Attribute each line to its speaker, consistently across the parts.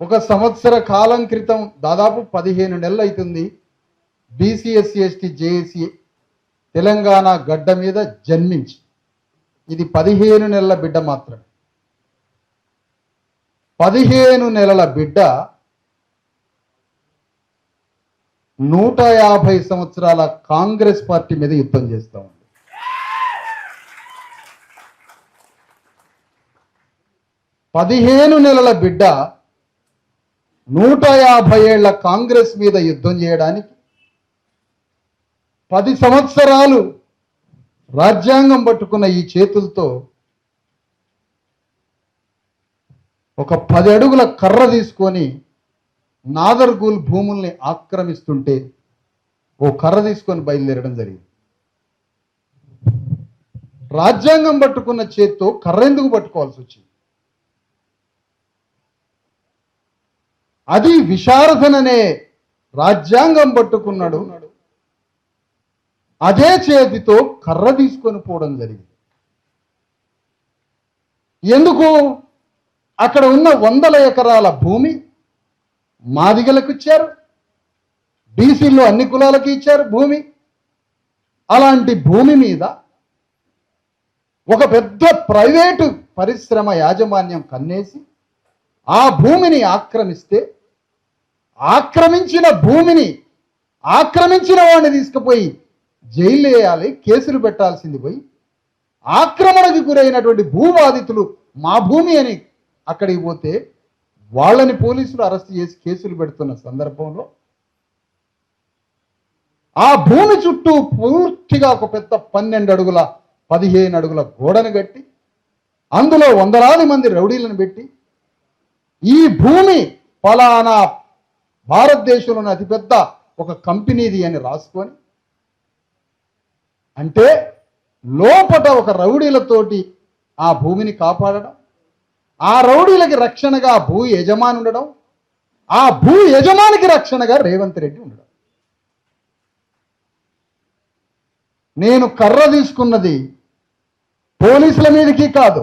Speaker 1: ఒక సంవత్సర కాలం క్రితం దాదాపు 15 నెలలు అవుతుంది BC SC ST JAC Telangana గడ్డ మీద జన్మించి. ఇది 15 నెలల బిడ్డ మాత్రమే. 15 నెలల బిడ్డ 150 సంవత్సరాల కాంగ్రెస్ పార్టీ మీద యుద్ధం చేస్తూ ఉంది. 15 నెలల బిడ్డ 150 ఏళ్ల కాంగ్రెస్ మీద యుద్ధం చేయడానికి 10 సంవత్సరాలు రాజ్యాంగం పట్టుకున్న ఈ చేతులతో ఒక 10 అడుగుల కర్ర తీసుకొని నాదర్గూల్ భూముల్ని ఆక్రమిస్తుంటే ఓ కర్ర తీసుకొని బయలుదేరడం జరిగింది. రాజ్యాంగం పట్టుకున్న చేత్తో కర్ర ఎందుకు పట్టుకోవాల్సి వచ్చింది? అది విశారదన్ అనే రాజ్యాంగం పట్టుకున్నాడు, అదే చేతితో కర్ర తీసుకొని పోవడం జరిగింది. ఎందుకు? అక్కడ ఉన్న 100 ఎకరాల భూమి మాదిగలకు ఇచ్చారు, బీసీల్లో అన్ని కులాలకి ఇచ్చారు భూమి. అలాంటి భూమి మీద ఒక పెద్ద ప్రైవేటు పరిశ్రమ యాజమాన్యం కన్నేసి ఆ భూమిని ఆక్రమిస్తే, ఆక్రమించిన భూమిని ఆక్రమించిన వాడిని తీసుకుపోయి జైలు వేయాలి, కేసులు పెట్టాల్సింది పోయి ఆక్రమణకు గురైనటువంటి భూబాధితులు మా భూమి అని అక్కడికి పోతే వాళ్ళని పోలీసులు అరెస్ట్ చేసి కేసులు పెడుతున్న సందర్భంలో ఆ భూమి చుట్టూ పూర్తిగా ఒక పెద్ద 12 అడుగుల 15 అడుగుల గోడను కట్టి అందులో వందలాది మంది రౌడీలను పెట్టి ఈ భూమి ఫలానా భారతదేశంలోని అతిపెద్ద ఒక కంపెనీది అని రాసుకొని, అంటే లోపట ఒక రౌడీలతోటి ఆ భూమిని కాపాడడం, ఆ రౌడీలకి రక్షణగా భూ యజమాని ఉండడం, ఆ భూ యజమానికి రక్షణగా రేవంత్ రెడ్డి ఉండడం. నేను కర్ర తీసుకున్నది పోలీసుల మీదకి కాదు,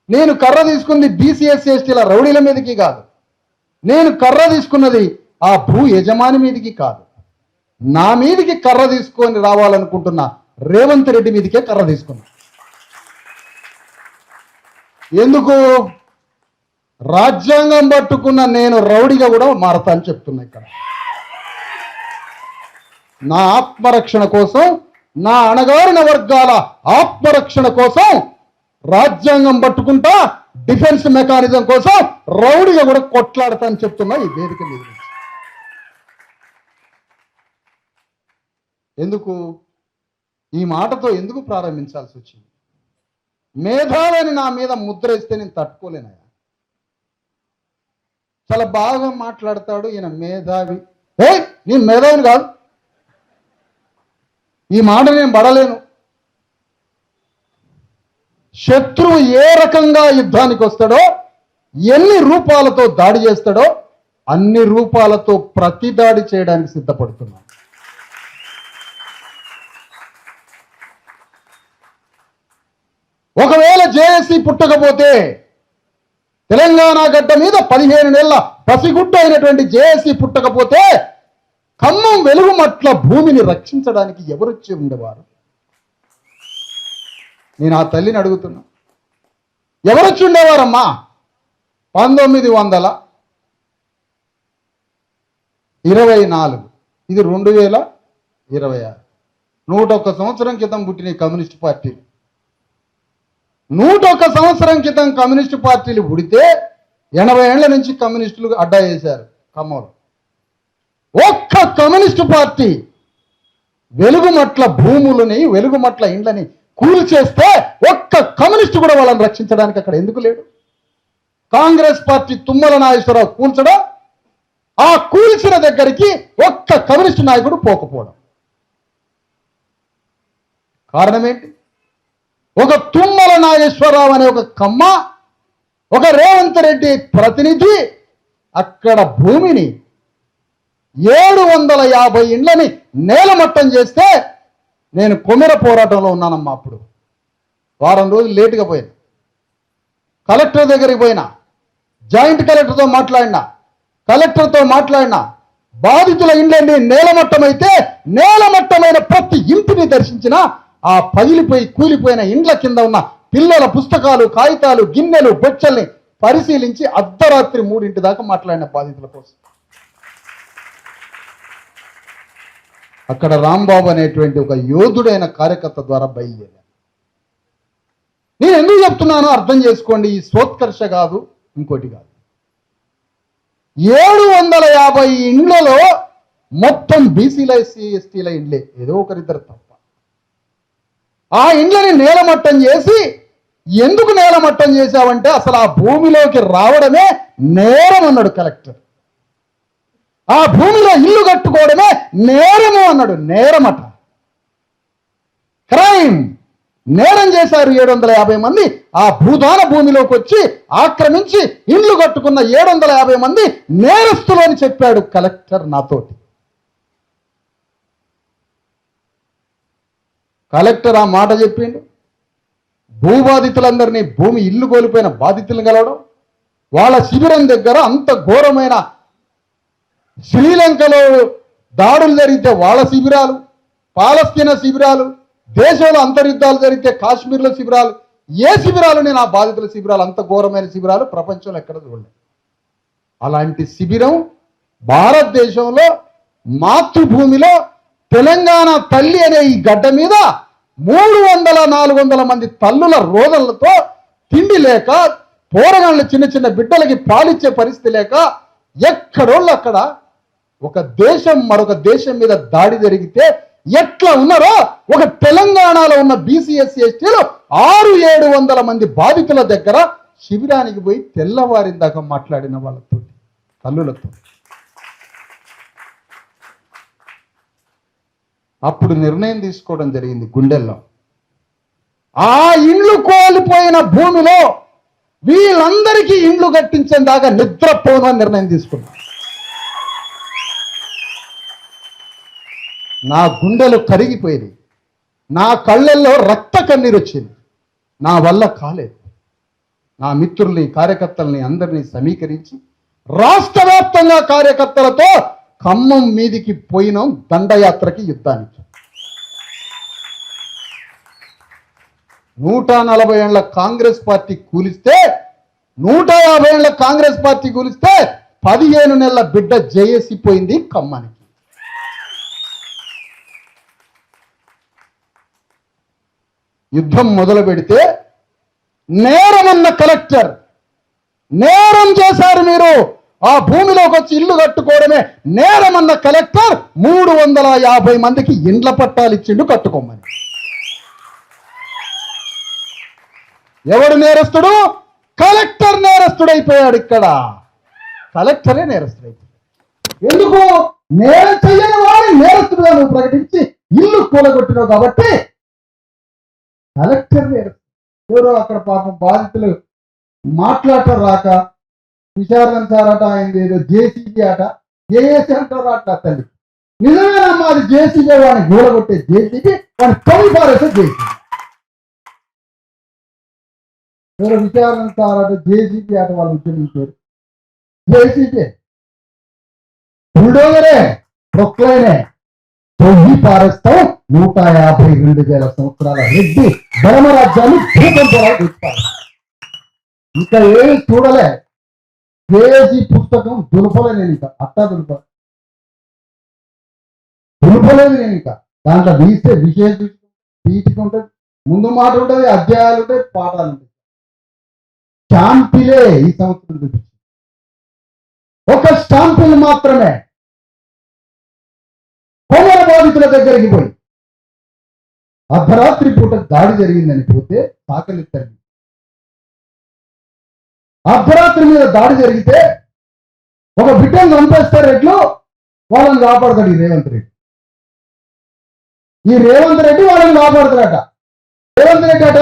Speaker 1: నేను కర్ర తీసుకున్నది బీసీ ఎస్సీ ఎస్టీల రౌడీల మీదకి కాదు, నేను కర్ర తీసుకున్నది ఆ భూ యజమాని మీదకి కాదు, నా మీదకి కర్ర తీసుకొని రావాలనుకుంటున్నా రేవంత్ రెడ్డి మీదకే కర్ర తీసుకున్నా. ఎందుకు? రాజ్యాంగం పట్టుకున్న నేను రౌడీగా కూడా మారతా అని చెప్తున్నా. ఇక్కడ నా ఆత్మరక్షణ కోసం, నా అణగారిన వర్గాల ఆత్మరక్షణ కోసం రాజ్యాంగం పట్టుకుంటా, డిఫెన్స్ మెకానిజం కోసం రౌడీగా కూడా కొట్లాడతా అని చెప్తున్నా ఈ వేదిక మీద. ఎందుకు ఈ మాటతో ఎందుకు ప్రారంభించాల్సి వచ్చింది? మేధావిని నా మీద ముద్ర ఇస్తే నేను తట్టుకోలేనయా. చాలా బాగా మాట్లాడతాడు ఈయన మేధావి. నేను మేధావిని కాదు, ఈ మాట నేను పడలేను. శత్రువు ఏ రకంగా యుద్ధానికి వస్తాడో, ఎన్ని రూపాలతో దాడి చేస్తాడో అన్ని రూపాలతో ప్రతి దాడి చేయడానికి సిద్ధపడుతున్నాను. ఒకవేళ జేఏసీ పుట్టకపోతే, తెలంగాణ గడ్డ మీద 15 నెలల పసిగుడ్డ అయినటువంటి జేఏసీ పుట్టకపోతే ఖమ్మం వెలుగుమట్ల భూమిని రక్షించడానికి ఎవరొచ్చి ఉండేవారు? నేను ఆ తల్లిని అడుగుతున్నా, ఎవరొచ్చి ఉండేవారమ్మా? 1924, ఇది 2026, 101 సంవత్సరం క్రితం పుట్టిన కమ్యూనిస్ట్ పార్టీలు. 101 సంవత్సరం క్రితం కమ్యూనిస్టు పార్టీలు పుడితే 80 ఏళ్ల నుంచి కమ్యూనిస్టులు అడ్డా వేశారు ఖమ్మంలో. ఒక్క కమ్యూనిస్టు పార్టీ వెలుగుమట్ల భూములని, వెలుగుమట్ల ఇండ్లని కూల్చేస్తే ఒక్క కమ్యూనిస్టు కూడా వాళ్ళని రక్షించడానికి అక్కడ ఎందుకు లేడు? కాంగ్రెస్ పార్టీ తుమ్మల నాగేశ్వరరావు కూల్చడం, ఆ కూల్చిన దగ్గరికి ఒక్క కమ్యూనిస్టు నాయకుడు పోకపోవడం. కారణం ఏంటి? ఒక తుమ్మల నాగేశ్వరరావు అనే ఒక కమ్మ, ఒక రేవంత్ రెడ్డి ప్రతినిధి అక్కడ భూమిని 750 ఇండ్లని నేలమట్టం చేస్తే నేను కొమెర పోరాటంలో ఉన్నానమ్మా. అప్పుడు వారం రోజులు లేటుగా పోయినా, కలెక్టర్ దగ్గరికి పోయినా, జాయింట్ కలెక్టర్తో మాట్లాడినా, కలెక్టర్తో మాట్లాడినా, బాధితుల ఇండ్లన్నీ నేలమట్టమైతే నేలమట్టమైన ప్రతి ఇంటిని దర్శించిన ఆ పగిలిపోయి కూలిపోయిన ఇండ్ల కింద ఉన్న పిల్లల పుస్తకాలు, కాగితాలు, గిన్నెలు, బొచ్చల్ని పరిశీలించి అర్ధరాత్రి 3 దాకా మాట్లాడిన బాధితుల కోసం. అక్కడ రాంబాబు అనేటువంటి ఒక యోధుడైన కార్యకర్త ద్వారా బయలుదేరారు. నేను ఎందుకు చెప్తున్నానో అర్థం చేసుకోండి. ఈ సోత్కర్ష కాదు, ఇంకోటి కాదు. 750 ఇండ్లలో మొత్తం బీసీల, ఎస్సీ, ఎస్టీల ఇండ్లే, ఏదో ఒకరిద్దరు తప్ప. ఆ ఇండ్లని నేలమట్టం చేసి, ఎందుకు నేలమట్టం చేశావంటే అసలు ఆ భూమిలోకి రావడమే నేరం అన్నాడు కలెక్టర్. ఆ భూమిలో ఇల్లు కట్టుకోవడమే నేరము అన్నాడు. నేరమట, క్రైమ్. నేరం చేశారు 750 మంది. ఆ భూదాన భూమిలోకి వచ్చి ఆక్రమించి ఇండ్లు కట్టుకున్న 750 మంది నేరస్తులు అని చెప్పాడు కలెక్టర్ నాతోటి. కలెక్టర్ ఆ మాట చెప్పిండు. భూబాధితులందరినీ, భూమి ఇల్లు కోల్పోయిన బాధితులను కలవడం, వాళ్ళ శిబిరం దగ్గర అంత ఘోరమైన శ్రీలంకలో దాడులు జరిగితే వాళ్ళ శిబిరాలు, పాలస్తీనా శిబిరాలు, దేశంలో అంతర్యుద్ధాలు జరిగితే కాశ్మీర్లో శిబిరాలు, ఏ శిబిరాలు నేను ఆ బాధితుల శిబిరాలు, అంత ఘోరమైన శిబిరాలు ప్రపంచంలో ఎక్కడ చూడలేదు. అలాంటి శిబిరం భారతదేశంలో మాతృభూమిలో తెలంగాణ తల్లి అనే ఈ గడ్డ మీద 300-400 మంది తల్లుల రోదనలతో తిండి లేక, పోరగాళ్ళ చిన్న చిన్న బిడ్డలకి పాలిచ్చే పరిస్థితి లేక ఎక్కడోళ్ళు అక్కడ ఒక దేశం మరొక దేశం మీద దాడి జరిగితే ఎట్లా ఉన్నారో ఒక తెలంగాణలో ఉన్న బీసీ, ఎస్సీ, ఎస్టీలు 600-700 మంది బాధితుల దగ్గర శిబిరానికి పోయి తెల్లవారిన దాకా మాట్లాడిన వాళ్ళతో, తల్లులతో. అప్పుడు నిర్ణయం తీసుకోవడం జరిగింది గుండెల్లో. ఆ ఇండ్లు కోల్పోయిన భూమిలో వీళ్ళందరికీ ఇండ్లు కట్టించే దాకా నిద్రపోను అని నిర్ణయం తీసుకున్నా. నా గుండెలు కరిగిపోయింది, నా కళ్ళల్లో రక్త కన్నీరు వచ్చింది. నా వల్ల కాలేదు. నా మిత్రుల్ని, కార్యకర్తల్ని అందరినీ సమీకరించి రాష్ట్ర వ్యాప్తంగా కార్యకర్తలతో ఖమ్మం మీదికి పోయినాం దండయాత్రకి, యుద్ధానికి. 140 ఏళ్ల కాంగ్రెస్ పార్టీ కూలిస్తే, 150 ఏళ్ల కాంగ్రెస్ పార్టీ కూలిస్తే 15 నెలల బిడ్డ జేఏసీ పోయింది ఖమ్మానికి. యుద్ధం మొదలు పెడితే నేరమన్న కలెక్టర్, నేరం చేశారు మీరు, ఆ భూమిలోకి వచ్చి ఇల్లు కట్టుకోవడమే నేరమన్న కలెక్టర్ 350 మందికి ఇండ్ల పట్టాలు ఇచ్చిండు కట్టుకోమని. ఎవడు నేరస్తుడు? కలెక్టర్ నేరస్తుడైపోయాడు. ఇక్కడ కలెక్టరే నేరస్తుడైపోయాడు. ఎందుకు? నేరం చెయ్యని వాడిని నేరస్తుడుగా నువ్వు ప్రకటించి ఇల్లు కూలగొట్టినావు కాబట్టి కలెక్టర్ నేరస్తుడు. ఎవరో అక్కడ పాపం బాధితులు మాట్లాడటం రాక విచారించారట, ఆయన ఏదో జేసీబీ అట, జేఏసీ అంటారు అట్లా. తల్లి నిజమేనమ్మా, అది జేసీబీ, వాడిని గూడగొట్టే జేసీబీ, వాడిని తొలి పారేసే జేసీబీ. ఎవరో విచారించారట, జేసీబీ అట, వాళ్ళు ఉద్యమించారు. జేసీబీ బుల్డోజరే, ప్రొక్లైనే తొలి పారేస్తాం. 152,000 సంవత్సరాల రెడ్డి ధర్మరాజ్యాన్ని భూకంపాలు తెచ్చుతారు. ఇంకా ఏమి చూడలే. జేఏసీ పుస్తకం దులపలే నేను, ఇంకా అట్టా దులపలేదు నేను. ఇంకా దాంట్లో తీస్తే విశేష పీఠిక ఉంటుంది, ముందు మాట ఉంటుంది, అధ్యాయాలు ఉంటాయి, పాఠాలు ఉంటాయి. స్టాంపిలే ఈ సంవత్సరం చూపించి, ఒక స్టాంపిల్ మాత్రమే. కొమర బాధితుల దగ్గరికి పోయి అర్ధరాత్రి పూట దాడి జరిగిందని పోతే సాకలి తల్లి, అర్ధరాత్రి మీద దాడి జరిగితే ఒక బిడ్డను చంపేస్తారు రెడ్లు, వాళ్ళని కాపాడతాడు ఈ రేవంత్ రెడ్డి. ఈ రేవంత్ రెడ్డి వాళ్ళని కాపాడతాడట. రేవంత్ రెడ్డి అట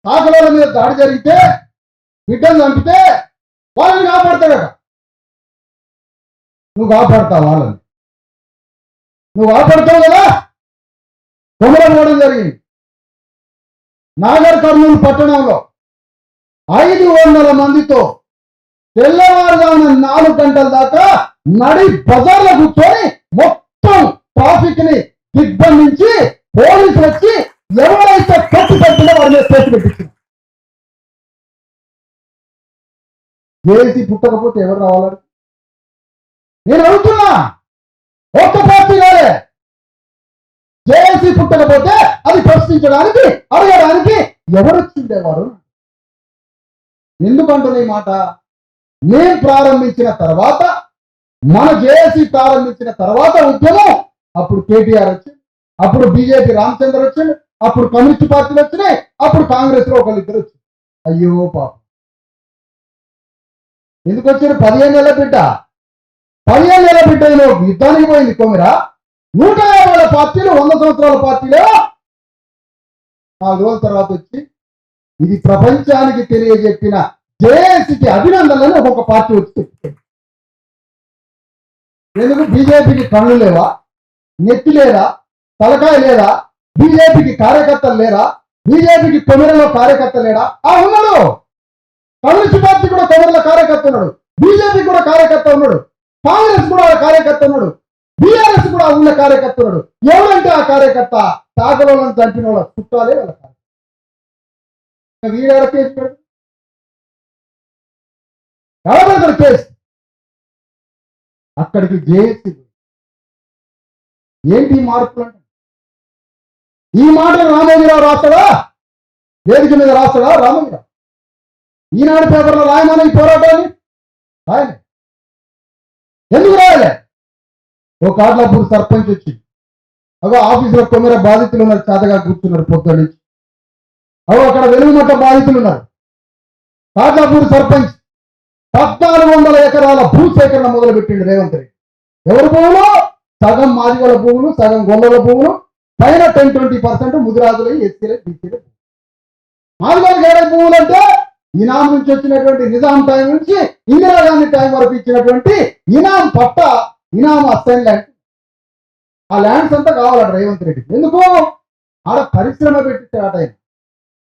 Speaker 1: సాకల మీద దాడి జరిగితే, బిడ్డను చంపితే వాళ్ళని కాపాడతాడట. నువ్వు కాపాడతావు వాళ్ళని, నువ్వు కాపాడతావు కదా. కొమరం పోవడం జరిగింది. నాగర్ కర్నూలు పట్టణంలో 500 మందితో తెల్లవారుజామున 4 గంటల దాకా నడి బజార్లో కూర్చొని మొత్తం ట్రాఫిక్ ని దిగ్బంధించి పోలీసులు వచ్చి ఎవరైతే కట్టు కట్టినా వారి మీద కేసు పెట్టించారు. జేఏసీ పుట్టకపోతే ఎవరు రావాలని నేను అడుగుతున్నా. ఒక్క పార్టీ రాలే. జేఏసీ పుట్టకపోతే అది ప్రశ్నించడానికి అడగడానికి ఎవరు వచ్చిండేవారు? ఎందుకంటున్నా ఈ మాట? నేను ప్రారంభించిన తర్వాత, మన జేఏసీ ప్రారంభించిన తర్వాత ఉద్యమం, అప్పుడు కేటీఆర్ వచ్చింది, అప్పుడు బీజేపీ రామచంద్ర వచ్చింది, అప్పుడు కమ్యూనిస్ట్ పార్టీలు వచ్చినాయి, అప్పుడు కాంగ్రెస్ లో ఒకళ్ళిద్దరు వచ్చింది. అయ్యో పాపం, ఎందుకు వచ్చారు? 15 ఏళ్ల బిడ్డ, 15 ఏళ్ల బిడ్డ యుద్ధానికి పోయింది కొమిరా. 150 పార్టీలు, 100 సంవత్సరాల పార్టీలో 4 రోజుల తర్వాత వచ్చి ఇది ప్రపంచానికి తెలియజెప్పిన జేఏసీకి అభినందనలను ఒక్కొక్క పార్టీ వచ్చి. ఎందుకు? బీజేపీకి కళ్ళు లేవా? నెత్తి లేదా? తలకాయ లేదా? బీజేపీకి కార్యకర్తలు లేరా? బీజేపీకి కొమిరలో కార్యకర్త లేడా? ఉన్నాడు. కమ్యూనిస్ట్ పార్టీ కూడా కొమిరలో కార్యకర్త ఉన్నాడు, బీజేపీ కూడా కార్యకర్త ఉన్నాడు, కాంగ్రెస్ కూడా కార్యకర్త ఉన్నాడు, బీఆర్ఎస్ కూడా ఉన్న కార్యకర్త ఉన్నాడు. ఎవరంటే ఆ కార్యకర్త తాగలను చంపిన వాళ్ళ చుట్టాలే వాళ్ళ కార్యకర్త. వీడ కేసు పెడు, ఎవరు కేసు? అక్కడికి జేఏసీ. ఏంటి మార్పులు అంటే? ఈ మాటలు రామోజీరావు రాస్తాడా? వేదిక మీద రాస్తాడా రామోజీరావు? ఈనాడు పేపర్లో రాయమని ఈ పోరాటాన్ని రాయలే. ఎందుకు రాయలే? ఓ కాట్లాపూర్ సర్పంచ్ వచ్చి అగో ఆఫీసులో కొమ్మెర బాధితులు ఉన్నారు, చేతగా కూర్చున్నారు పొద్దు నుంచి. అగో అక్కడ వెలుగుమట్ట బాధితులు ఉన్నారు. కాట్లాపూర్ సర్పంచ్ 1400 ఎకరాల భూసేకరణ మొదలుపెట్టిండు రేవంత్ రెడ్డి. ఎవరి భూములు? సగం మాదిగల భూములు, సగం గొల్లల భూములు, పైన 10-20% ముదిరాజులు, ఎస్సీలు, బీసీలు. మాదిగలకు ఏడే భూములు అంటే ఇనాం నుంచి వచ్చినటువంటి నిజాం టైం నుంచి ఇందిరాగాంధీ టైం వరకు ఇచ్చినటువంటి ఇనాం పట్ట, ఇనాం అసైన్ ల్యాండ్. ఆ ల్యాండ్స్ అంతా కావాలట రేవంత్ రెడ్డి. ఎందుకు? ఆడ పరిశ్రమ పెట్టించాట ఆయన.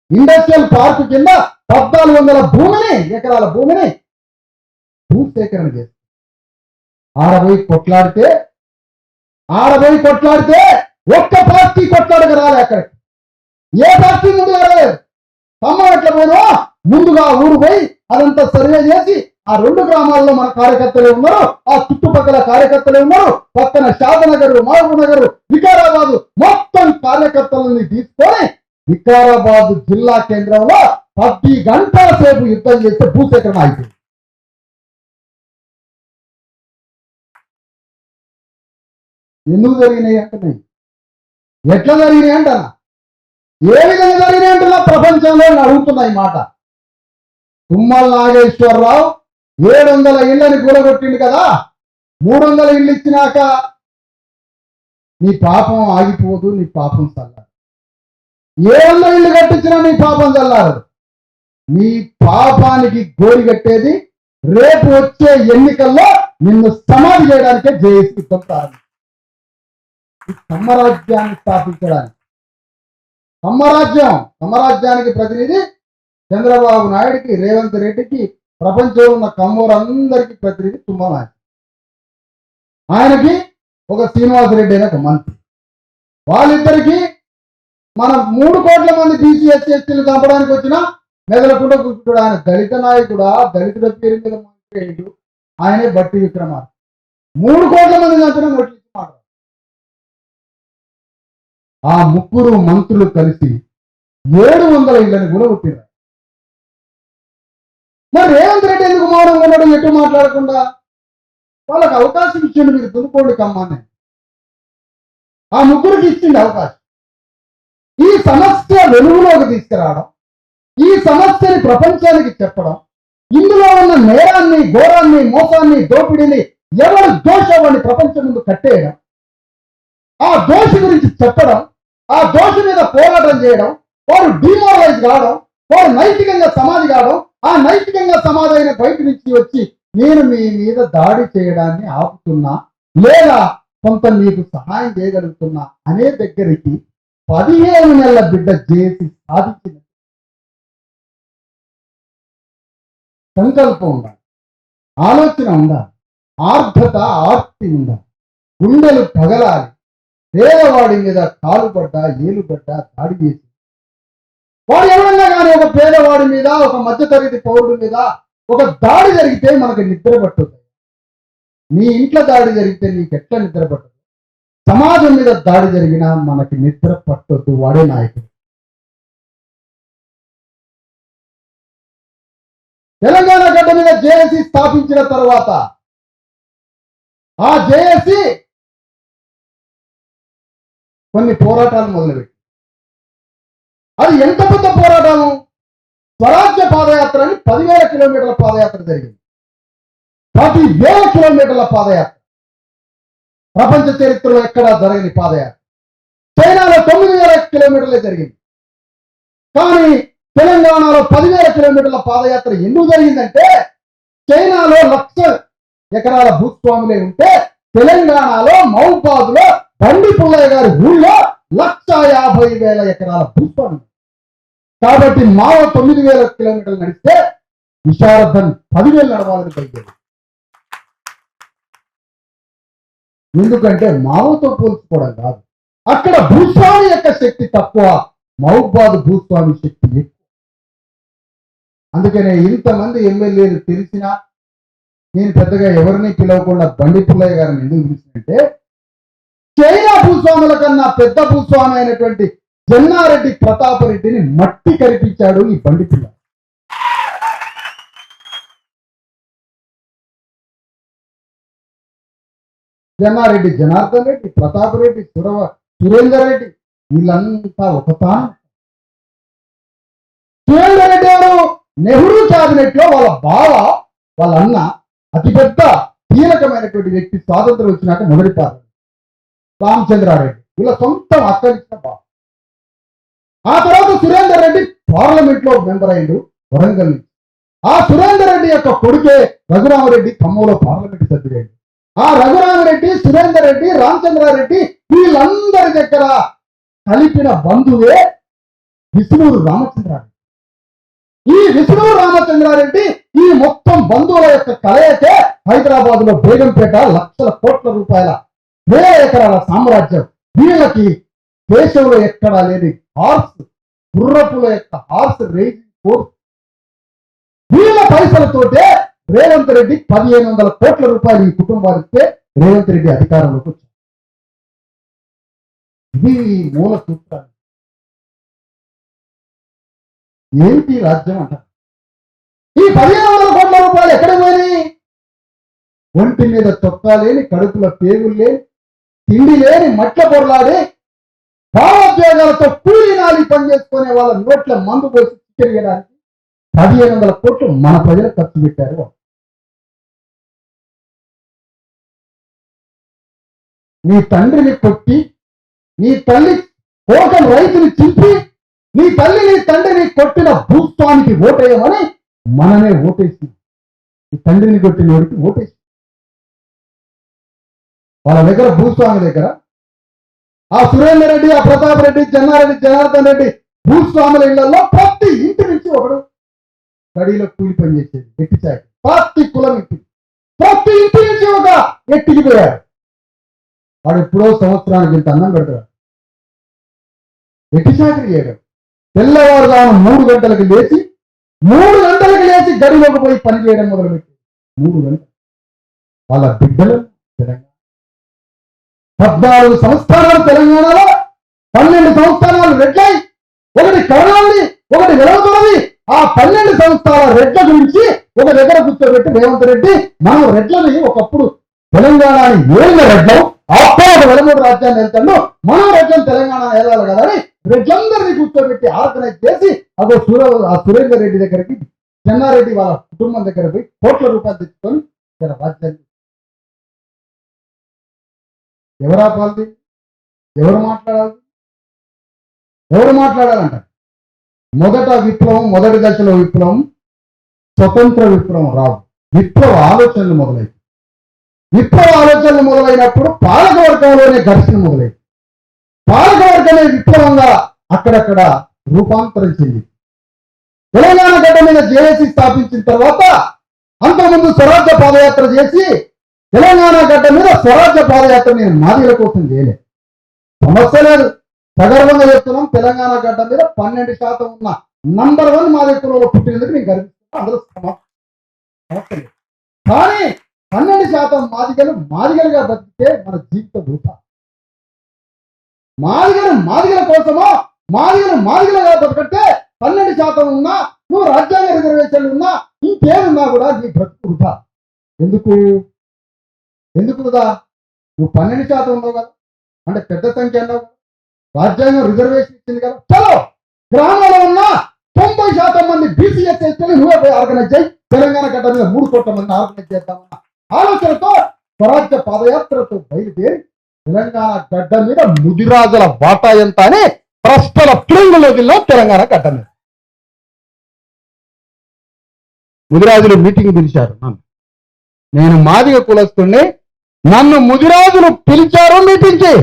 Speaker 1: ఇండస్ట్రియల్ పార్క్ కింద 1400 ఎకరాల భూమిని భూసేకరణ చేస్తారు. ఆడపోయి కొట్లాడితే ఒక్క పార్టీ కొట్లాడక రాలే అక్కడికి. ఏ పార్టీ ముందుగా రాలేదు. ఖమ్మం ఎట్లా పోయినా ముందుగా ఊరు పోయి అదంతా సర్వే చేసి ఆ 2 గ్రామాల్లో మన కార్యకర్తలే ఉన్నారు, ఆ చుట్టుపక్కల కార్యకర్తలే ఉన్నారు, పక్కన షాదనగర్, మహబూబ్ నగర్, వికారాబాద్ మొత్తం కార్యకర్తలని తీసుకొని వికారాబాద్ జిల్లా కేంద్రంలో 10 గంటల సేపు యుద్ధం చేస్తే భూసేకరణ అయిపోయింది. ఎందుకు జరిగినాయి అంటున్నాయి? ఎట్లా జరిగినాయి అంటనా? ఏ విధంగా జరిగినాయి అంటున్నా? ప్రపంచంలో అడుగుతున్నా ఈ మాట. తుమ్మల నాగేశ్వరరావు 700 ఇళ్లని కూలగొట్టిండు కదా. 300 ఇళ్ళు ఇచ్చినాక నీ పాపం ఆగిపోదు, నీ పాపం చల్లారు. 700 ఇళ్ళు కట్టించినా నీ పాపం చల్లారు. నీ పాపానికి గోరి కట్టేది రేపు వచ్చే ఎన్నికల్లో నిన్ను సమాధి చేయడానికే జేఏసీ ప్రారంభించింది. సమ్మరాజ్యాన్ని స్థాపించడానికి. సమ్మరాజ్యానికి ప్రతినిధి చంద్రబాబు నాయుడికి, రేవంత్ రెడ్డికి, ప్రపంచంలో ఉన్న కమ్మోరందరికీ ప్రతినిధి తుమ్మల నాయుడు. ఆయనకి ఒక శ్రీనివాసరెడ్డి అనే ఒక మంత్రి. వాళ్ళిద్దరికి మనం 3 కోట్ల మంది బీసీ ఎస్సీ ఎస్టీలు చంపడానికి వచ్చినా మెదలకుండా కూర్చుంటాడు. ఆయన దళిత నాయకుడా? దళితుల పేరు మీద మంత్రి అయ్యాడు. ఆయనే బట్టి విక్రమార్క. 3 కోట్ల మంది చంపిన నోటీసు మాట. ఆ 3 మంత్రులు కలిసి 700 ఇళ్లను కూడా కొట్టినారు. మరి రేవంత్ రెడ్డి ఎందుకు మౌనం ఉన్నాడు? ఎటు మాట్లాడకుండా వాళ్ళకి అవకాశం ఇచ్చిండు. మీరు దున్నుకోండి కమ్మాన్ని. ఆ 3కి ఇచ్చిండు అవకాశం. ఈ సమస్య వెలుగులోకి తీసుకురావడం, ఈ సమస్యని ప్రపంచానికి చెప్పడం, ఇందులో ఉన్న నేరాన్ని, ఘోరాన్ని, మోసాన్ని, దోపిడీని ఎవరు దోషవాన్ని ప్రపంచం ముందు కట్టేయడం, ఆ దోషి గురించి చెప్పడం, ఆ దోషి మీద పోరాటం చేయడం, వారు డిమోరలైజ్ కావడం, వారు నైతికంగా సమాధి కావడం, ఆ నైతికంగా సమాధి అయిన బయట నుంచి వచ్చి నేను మీ మీద దాడి చేయడాన్ని ఆపుతున్నా లేదా కొంత మీకు సహాయం చేయగలుగుతున్నా అనే దగ్గరికి 15 నెలల బిడ్డ జేఏసీ సాధించిన సంకల్పం ఉండాలి. ఆలోచన ఉండాలి, ఆర్ధత ఆర్తి ఉండాలి, గుండెలు పగలాలి. పేదవాడి మీద కాలుపడ్డ ఏలుపడ్డ దాడి చేసి వాడు ఎవరన్నా కానీ ఒక పేదవాడి మీద ఒక మధ్యతరగతి పౌరుడి మీద ఒక దాడి జరిగితే మనకు నిద్ర పట్టుతుంది. నీ ఇంట్లో దాడి జరిగితే నీకు ఎట్లా నిద్ర పట్టదు? సమాజం మీద దాడి జరిగినా మనకి నిద్ర పట్టొద్దు. వాడే నాయకుడు. తెలంగాణ గడ్డ మీద జేఏసీ స్థాపించిన తర్వాత ఆ జేఏసీ కొన్ని పోరాటాలు మొదలుపెట్టి, అది ఎంత పెద్ద పోరాటము! స్వరాజ్య పాదయాత్ర అని 10,000 కిలోమీటర్ల పాదయాత్ర జరిగింది. 10,000 కిలోమీటర్ల పాదయాత్ర ప్రపంచ చరిత్రలో ఎక్కడా జరగని పాదయాత్ర. చైనాలో 9,000 కిలోమీటర్లే జరిగింది. కానీ తెలంగాణలో 10,000 కిలోమీటర్ల పాదయాత్ర ఎందుకు జరిగిందంటే, చైనాలో 1,00,000 ఎకరాల భూస్వాములే ఉంటే తెలంగాణలో మహబూబాబాద్లో బండి పుల్లయ్య గారి ఊళ్ళో 1,50,000 ఎకరాల భూస్వాములు. కాబట్టి మావ 9,000 కిలోమీటర్లు నడిస్తే విశారదన్ 10,000 నడవాలని బయలుదేరి. ఎందుకంటే మావతో పోల్చుకోవడం కాదు, అక్కడ భూస్వామి యొక్క శక్తి తక్కువ, మహబూబాబాద్ భూస్వామి శక్తి ఎక్కువ. అందుకనే ఇంతమంది ఎమ్మెల్యేలు తెలిసినా నేను పెద్దగా ఎవరిని పిలవకుండా బండి పుల్లయ్య గారిని ఎందుకు పిలిచినంటే, చైనా భూస్వాముల కన్నా పెద్ద భూస్వామి అయినటువంటి చెన్నారెడ్డి ప్రతాపరెడ్డిని మట్టి కరిపించాడు ఈ బండి పిల్ల. చెన్నారెడ్డి జనార్దన్ రెడ్డి, ప్రతాపరెడ్డి, సురేందర్ రెడ్డి వీళ్ళంతా ఒకతాను. సురేందర్ రెడ్డి ఎవరు? నెహ్రూ క్యాబినెట్ లో వాళ్ళ బావ, వాళ్ళ అన్న అతిపెద్ద కీలకమైనటువంటి వ్యక్తి. స్వాతంత్రం వచ్చినాక మొదటి పార్టీ రామచంద్రారెడ్డి వీళ్ళ సొంతం అక్కడిచ్చిన బావ. ఆ తర్వాత సురేందర్ రెడ్డి పార్లమెంట్ లో మెంబర్ అయ్యిండు వరంగల్ నుంచి. ఆ సురేందర్ రెడ్డి యొక్క కొడుకే రఘురామరెడ్డి ఖమ్మంలో పార్లమెంట్ సభ్యుడైంది. ఆ రఘురామరెడ్డి, సురేందర్ రెడ్డి, రామచంద్రారెడ్డి వీళ్ళందరి దగ్గర కలిపిన బంధువే విష్ణూరు రామచంద్రారెడ్డి. ఈ విష్ణూరు రామచంద్రారెడ్డి ఈ మొత్తం బంధువుల యొక్క కలయికే హైదరాబాద్ లో బేగంపేట లక్షల కోట్ల రూపాయల 1,000 ఎకరాల సామ్రాజ్యం. వీళ్ళకి దేశంలో ఎక్కడా లేని హార్స్, గుర్రపుల యొక్క హార్స్ రేసింగ్ కోర్స్. వీళ్ళ పైసలతోటే రేవంత్ రెడ్డి 1,500 కోట్ల రూపాయలు ఈ కుటుంబానిస్తే రేవంత్ రెడ్డి అధికారంలోకి వచ్చారు. ఇది మూల సూత్రాలు. ఏంటి రాజ్యం అంటారు? ఈ 1,500 కోట్ల రూపాయలు ఎక్కడ పోయినాయి? ఒంటి మీద చొక్కా లేని, కడుపుల పేగులు లేని, తిండి లేని, మట్ల పొరలాడి భావోద్వేగాలతో కూలీనాలి పనిచేసుకునే వాళ్ళ నోట్ల మందు పోసి తిరిగడానికి 1,500 కోట్లు మన ప్రజలు ఖర్చు పెట్టారు. నీ తండ్రిని కొట్టి, నీ తల్లి కోటం రైతుని చింపి, నీ తల్లి నీ తండ్రిని కొట్టిన భూస్వామికి ఓటేయమని మనమే ఓటేసి, ఈ తండ్రిని కొట్టిన వాడికి ఓటేసి వాళ్ళ దగ్గర భూస్వామి దగ్గర ఆ సురేందర్ రెడ్డి, ఆ ప్రతాప్ రెడ్డి, చెన్నారెడ్డి, జనార్దన్ రెడ్డి భూస్వాముల ఇళ్లలో ప్రతి ఇంటి నుంచి ఒకడు గడిలో కూలి పని చేసేది ఎట్టి చాకి. ప్రతి కులం ఇంటి, ప్రతి ఇంటి నుంచి ఒక ఎట్టికి పోయారు. వాడు ఎప్పుడో సంవత్సరానికి ఇంత అన్నం పెడతాడు. ఎట్టి చాకరీ చేయడం. తెల్లవారుజాము 3 గంటలకు లేచి 3 గంటలకు లేచి గడిలోకి పోయి పని చేయడం మొదలుపెట్టి 3 గంటలు. వాళ్ళ బిడ్డలు తెలంగాణ 14 సంస్థానాలు తెలంగాణలో, 12 సంస్థానాలు రెడ్లై, ఒకటి కరణాలి, ఒకటి వెలవతున్నది. ఆ 12 సంస్థానాల రెడ్ల గురించి ఒక దగ్గర కూర్చోబెట్టి రేవంత్ రెడ్డి, మనం రెడ్లని ఒకప్పుడు తెలంగాణని ఏళ్ళ రెడ్లం, అప్పుడు ఒక వెలమూడు రాజ్యాన్ని వెళ్తాను, మనం రెడ్లను తెలంగాణ వెళ్ళాలి కదా అని రెడ్లందరినీ కూర్చోబెట్టి ఆర్గనైజ్ చేసి అదో ఆ సురేందర్ రెడ్డి దగ్గరికి, చెన్నారెడ్డి వాళ్ళ కుటుంబం దగ్గర పోయి కోట్ల రూపాయలు తెచ్చుకొని రాజ్యాన్ని. ఎవరా పాల్ది? ఎవరు మాట్లాడాలి? ఎవరు మాట్లాడాలంట? మొదట విప్లవం, మొదటి దశలో విప్లవం స్వతంత్ర విప్లవం రాదు. విప్లవ ఆలోచనలు మొదలైంది. విప్లవ ఆలోచనలు మొదలైనప్పుడు పాలకవర్గంలోనే ఘర్షణ మొదలైంది. పాలకవర్గమే విప్లవంగా అక్కడక్కడ రూపాంతరం చెందింది. తెలంగాణ గడ్డ మీద జేఏసీ స్థాపించిన తర్వాత అంతకుముందు స్వరాజ్య పాదయాత్ర చేసి తెలంగాణ గడ్డ మీద స్వరాజ్య పాదయాత్ర నేను మాదిగల కోసం చేయలేదు. సమస్య లేదు, సగర్వంగా చెప్తున్నాం. తెలంగాణ గడ్డ మీద 12% ఉన్న నంబర్ 1 మాదిగ కులంలో పుట్టినందుకు నేను గర్విస్తున్నాను. అందులో సమస్య లేదు. కానీ 12% మాదిగలుగా బతికితే మన జీవితం వృధా. మాదిగల కోసమో మాదిగలుగా బతకంటే 12% ఉన్నా, నువ్వు రాజ్యాంగ రిజర్వేషన్లు ఉన్నా, ఇంకేమున్నా కూడా నీ బ్రతుకు వృధా. ఎందుకు వృధా? నువ్వు 12% ఉన్నావు కదా, అంటే పెద్ద సంఖ్య అన్నావు, రాజ్యాంగం రిజర్వేషన్ ఇచ్చింది కదా. చలో, గ్రామంలో ఉన్న 90% మంది బీసీఎస్ ఎస్టీని నువ్వే పోయి ఆర్గనైజ్ చేయి. తెలంగాణ గడ్డ మీద 3 కోట్ల మంది ఆర్గనైజ్ చేద్దామన్న ఆలోచనతో స్వరాజ్య పాదయాత్రతో బయలుదేరి తెలంగాణ గడ్డ మీద ముదిరాజుల వాటా ఎంత అని ప్రశ్నల పిడుగులోకిలో తెలంగాణ గడ్డ మీద ముదిరాజులు మీటింగ్ పిలిచారు. నేను మాదిగ కులస్తుని, నన్ను ముదిరాజులు పిలిచారు మీటింగ్కి.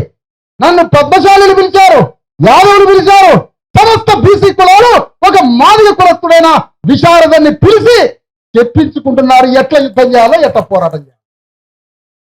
Speaker 1: నన్ను పద్మశాలిని పిలిచారు, యాదవులు పిలిచారు, సమస్త బీసీ కులాలు ఒక మాదిగ కులస్తుడైన విశారదాన్ని పిలిచి చెప్పించుకుంటున్నారు ఎట్లా యుద్ధం చేయాలో, ఎట్లా పోరాటం చేయాలో.